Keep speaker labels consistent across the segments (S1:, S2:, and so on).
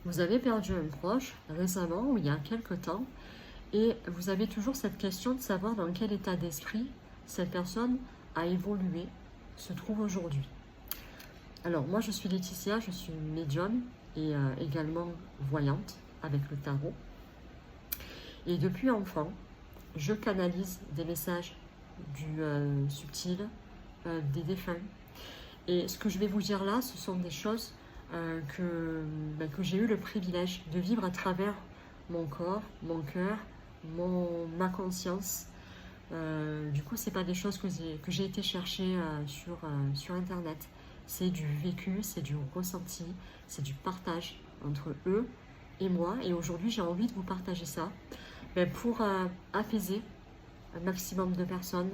S1: Vous avez perdu un proche récemment ou il y a quelque temps et vous avez toujours cette question de savoir dans quel état d'esprit cette personne a évolué, se trouve aujourd'hui. Alors moi je suis Laetitia, je suis médium et également voyante avec le tarot. Et depuis enfant, je canalise des messages du subtil, des défunts. Et ce que je vais vous dire là, ce sont des choses que j'ai eu le privilège de vivre à travers mon corps, mon cœur, ma conscience. Du coup, c'est pas des choses que j'ai été chercher sur Internet. C'est du vécu, c'est du ressenti, c'est du partage entre eux et moi. Et aujourd'hui, j'ai envie de vous partager ça pour apaiser un maximum de personnes,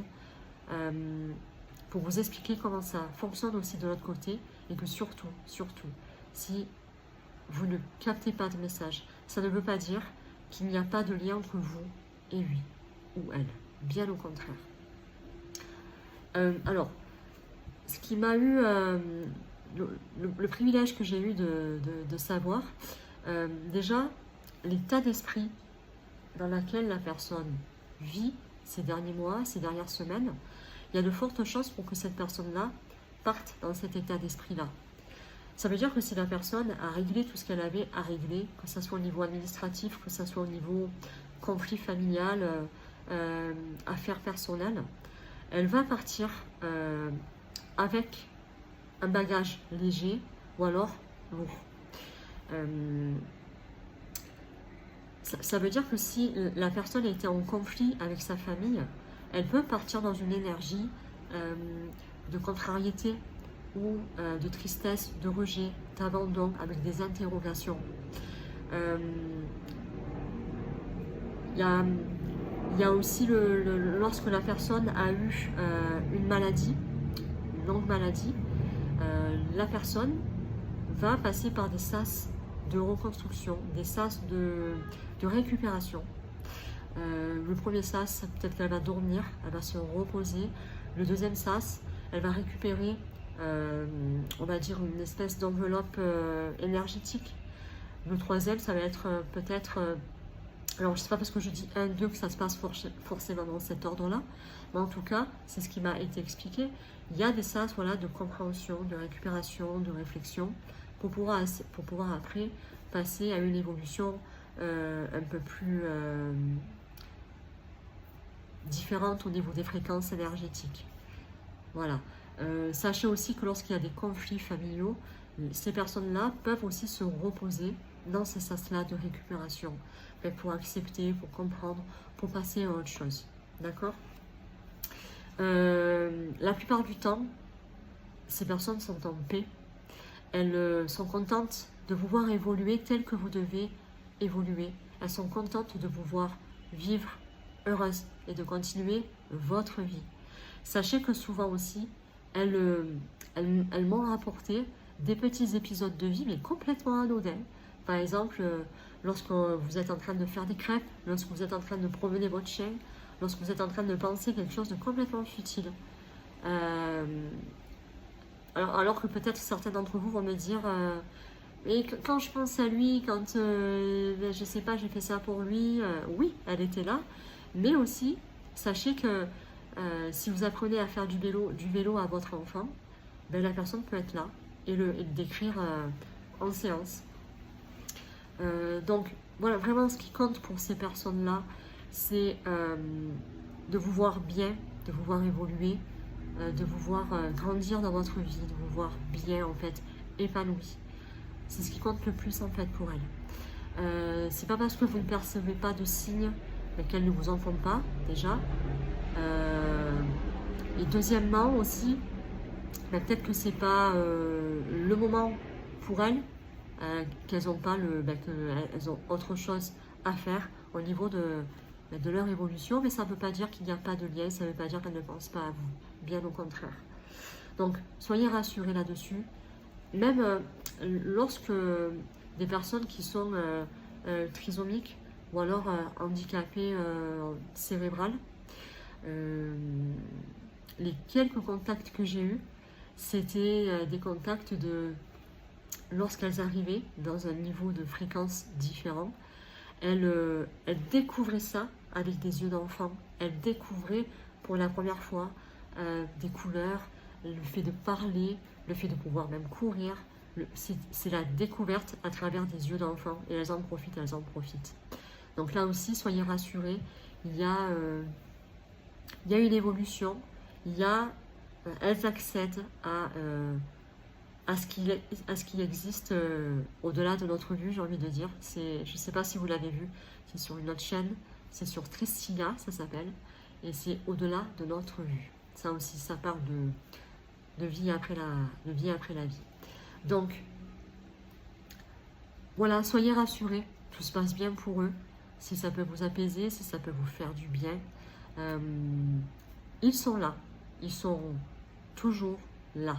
S1: pour vous expliquer comment ça fonctionne aussi de l'autre côté et que surtout, si vous ne captez pas de message, ça ne veut pas dire qu'il n'y a pas de lien entre vous et lui ou elle. Bien au contraire. Alors, ce qui m'a eu, le privilège que j'ai eu de savoir, déjà, l'état d'esprit dans lequel la personne vit ces derniers mois, ces dernières semaines, il y a de fortes chances pour que cette personne-là parte dans cet état d'esprit-là. Ça veut dire que si la personne a réglé tout ce qu'elle avait à régler, que ce soit au niveau administratif, que ce soit au niveau conflit familial, affaires personnelles, elle va partir avec un bagage léger ou alors lourd. Ça veut dire que si la personne était en conflit avec sa famille, elle peut partir dans une énergie de contrariété ou de tristesse, de rejet, d'abandon, avec des interrogations. Il y a aussi lorsque la personne a eu une maladie, une longue maladie, la personne va passer par des sas de reconstruction, des sas de récupération. Le premier sas, peut-être qu'elle va dormir, elle va se reposer. Le deuxième sas, elle va récupérer, on va dire, une espèce d'enveloppe énergétique. Le troisième, ça va être peut-être... alors, je ne sais pas parce que je dis 1, 2 que ça se passe forcément dans cet ordre-là, mais en tout cas, c'est ce qui m'a été expliqué. Il y a des sas, voilà, de compréhension, de récupération, de réflexion, pour pouvoir après passer à une évolution un peu plus différente au niveau des fréquences énergétiques. Voilà. Sachez aussi que lorsqu'il y a des conflits familiaux, ces personnes-là peuvent aussi se reposer dans ces sas-là de récupération, pour accepter, pour comprendre, pour passer à autre chose. D'accord? La plupart du temps, ces personnes sont en paix. Elles sont contentes de vous voir évoluer tel que vous devez évoluer. Elles sont contentes de vous voir vivre heureuse et de continuer votre vie. Sachez que souvent aussi, elles m'ont rapporté des petits épisodes de vie, mais complètement anodins. Par exemple, lorsque vous êtes en train de faire des crêpes, lorsque vous êtes en train de promener votre chien, lorsque vous êtes en train de penser quelque chose de complètement futile. Alors que peut-être certains d'entre vous vont me dire et quand je pense à lui, quand je sais pas, j'ai fait ça pour lui, oui, elle était là, mais aussi sachez que si vous apprenez à faire du vélo à votre enfant, la personne peut être là et le décrire en séance. Donc voilà, vraiment ce qui compte pour ces personnes-là, c'est de vous voir bien, de vous voir évoluer, de vous voir grandir dans votre vie, de vous voir bien en fait, épanoui. C'est ce qui compte le plus en fait pour elles. C'est pas parce que vous ne percevez pas de signes qu'elles ne vous en font pas déjà. Et deuxièmement aussi, peut-être que c'est pas le moment pour elles, qu'elles ont pas qu'elles ont autre chose à faire au niveau de leur évolution, mais ça ne veut pas dire qu'il n'y a pas de lien, ça ne veut pas dire qu'elles ne pensent pas à vous, bien au contraire. Donc soyez rassurés là-dessus. Même lorsque des personnes qui sont trisomiques ou alors handicapées cérébrales, les quelques contacts que j'ai eus, c'était des contacts lorsqu'elles arrivaient dans un niveau de fréquence différent, elles découvraient ça avec des yeux d'enfant. Elles découvraient pour la première fois des couleurs, le fait de parler, le fait de pouvoir même courir. C'est la découverte à travers des yeux d'enfant et elles en profitent, elles en profitent. Donc là aussi, soyez rassurés, il y a une évolution, elles accèdent à ce qui existe au-delà de notre vue, j'ai envie de dire. Je ne sais pas si vous l'avez vu, c'est sur une autre chaîne, c'est sur Tristia, ça s'appelle, et c'est au-delà de notre vue. Ça aussi, ça parle de vie après la vie. Donc, voilà, soyez rassurés, tout se passe bien pour eux. Si ça peut vous apaiser, si ça peut vous faire du bien, ils sont là, ils seront toujours là.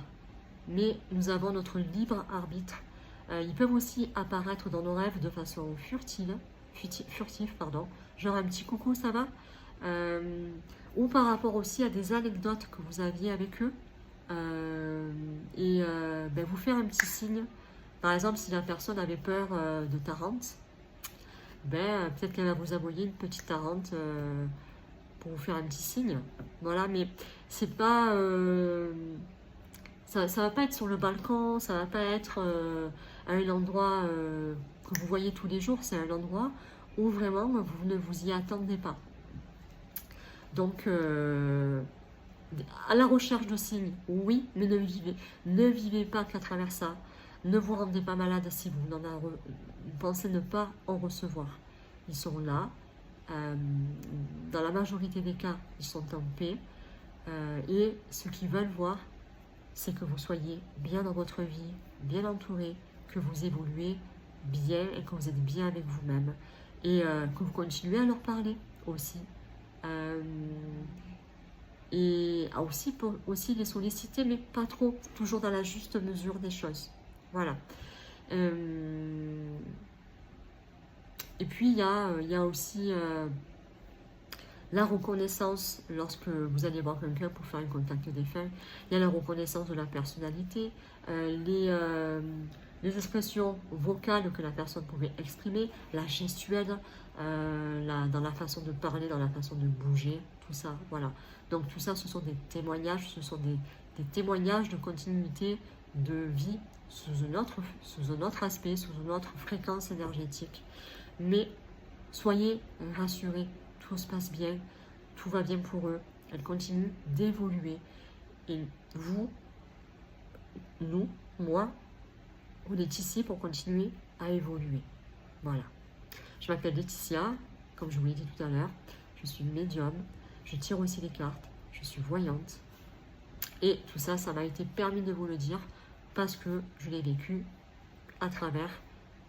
S1: Mais nous avons notre libre arbitre. Ils peuvent aussi apparaître dans nos rêves de façon furtive, genre un petit coucou, ça va, ou par rapport aussi à des anecdotes que vous aviez avec eux, vous faire un petit signe. Par exemple, si la personne avait peur de tarente, peut-être qu'elle va vous envoyer une petite tarente pour vous faire un petit signe. Voilà, mais c'est pas... ça va pas être sur le balcon, ça va pas être à un endroit que vous voyez tous les jours, c'est un endroit où vraiment vous ne vous y attendez pas. Donc, à la recherche de signes, oui, mais ne vivez pas qu'à travers ça. Ne vous rendez pas malade si vous pensez ne pas en recevoir. Ils sont là. Dans la majorité des cas, ils sont en paix. Et ce qu'ils veulent voir, c'est que vous soyez bien dans votre vie, bien entouré, que vous évoluez bien et que vous êtes bien avec vous-même. Et que vous continuez à leur parler aussi. Et aussi les solliciter, mais pas trop, toujours dans la juste mesure des choses. Voilà. Et puis, il y a aussi la reconnaissance lorsque vous allez voir quelqu'un pour faire un contact défunt. Il y a la reconnaissance de la personnalité, les expressions vocales que la personne pouvait exprimer, la gestuelle, dans la façon de parler, dans la façon de bouger, tout ça, voilà. Donc tout ça, ce sont des témoignages, ce sont des témoignages de continuité de vie sous un autre aspect, sous une autre fréquence énergétique. Mais soyez rassurés, tout se passe bien, tout va bien pour eux, elles continuent d'évoluer. Et vous, nous, moi, on est ici pour continuer à évoluer. Voilà. Je m'appelle Laetitia, comme je vous l'ai dit tout à l'heure, je suis médium, je tire aussi les cartes, je suis voyante. Et tout ça, ça m'a été permis de vous le dire parce que je l'ai vécu à travers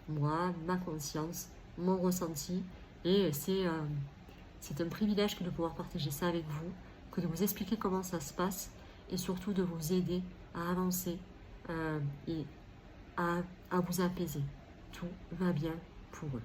S1: moi, ma conscience, mon ressenti. Et c'est un privilège que de pouvoir partager ça avec vous, que de vous expliquer comment ça se passe et surtout de vous aider à avancer et à vous apaiser. Tout va bien pour eux.